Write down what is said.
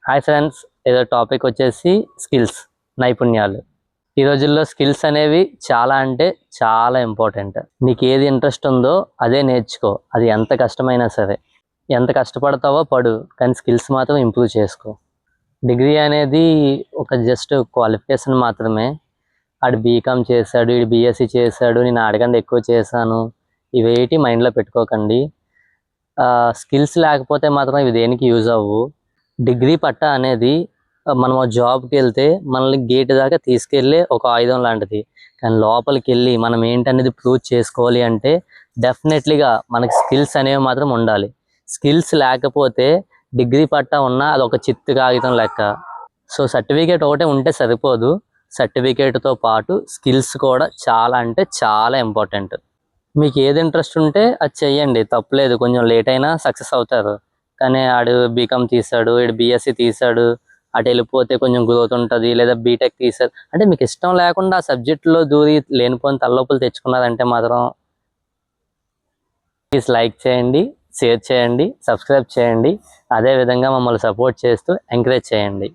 Hi friends, ఏదో topic వచ్చేసి skills, నైపుణ్యాలు. ఈ రోజుల్లో స్కిల్స్ అనేవి చాలా అంటే చాలా ఇంపార్టెంట్. నీకు ఏది ఇంట్రెస్ట్ ఉందో అదే నేర్చుకో. అది ఎంత కష్టమైనా సరే, ఎంత కష్టపడతావో పడు, కానీ స్కిల్స్ మాత్రం ఇంప్రూవ్ చేసుకో. డిగ్రీ అనేది ఒక జస్ట్ క్వాలిఫికేషన్ మాత్రమే. ఆడు బీకామ్ చేశాడు, ఇడు బీఎస్సీ చేశాడు, నేను ఆడకంటే ఎక్కువ చేశాను, ఇవేటి మైండ్లో పెట్టుకోకండి. స్కిల్స్ లేకపోతే మాత్రం ఇవి దేనికి యూజ్ అవ్వు. డిగ్రీ పట్టా అనేది మనం జాబ్కి వెళ్తే మనల్ని గేట్ దాకా తీసుకెళ్ళే ఒక ఆయుధం లాంటిది. కానీ లోపలికి వెళ్ళి మనం ఏంటనేది ప్రూవ్ చేసుకోవాలి అంటే డెఫినెట్లీగా మనకి స్కిల్స్ అనేవి మాత్రం ఉండాలి. స్కిల్స్ లేకపోతే డిగ్రీ పట్టా ఉన్నా అది ఒక చిత్తు కాగితం లెక్క. సో సర్టిఫికేట్ ఒకటే ఉంటే సరిపోదు, సర్టిఫికేట్తో పాటు స్కిల్స్ కూడా చాలా అంటే చాలా ఇంపార్టెంట్. మీకు ఏది ఇంట్రెస్ట్ ఉంటే అది చెయ్యండి, తప్పులేదు. కొంచెం లేట్ అయినా సక్సెస్ అవుతారు. కానీ ఆడు బీకామ్ తీసాడు, ఇడు బీఎస్సీ తీసాడు, అటు వెళ్ళిపోతే కొంచెం గ్రోత్ ఉంటుంది, లేదా బీటెక్ తీసాడు అంటే మీకు ఇష్టం లేకుండా ఆ సబ్జెక్టులో దూరి లేనిపోని తలనొప్పులు తెచ్చుకున్నారంటే మాత్రం ప్లీజ్ లైక్ చేయండి, షేర్ చేయండి, సబ్స్క్రైబ్ చేయండి. అదేవిధంగా మమ్మల్ని సపోర్ట్ చేస్తూ ఎంకరేజ్ చేయండి.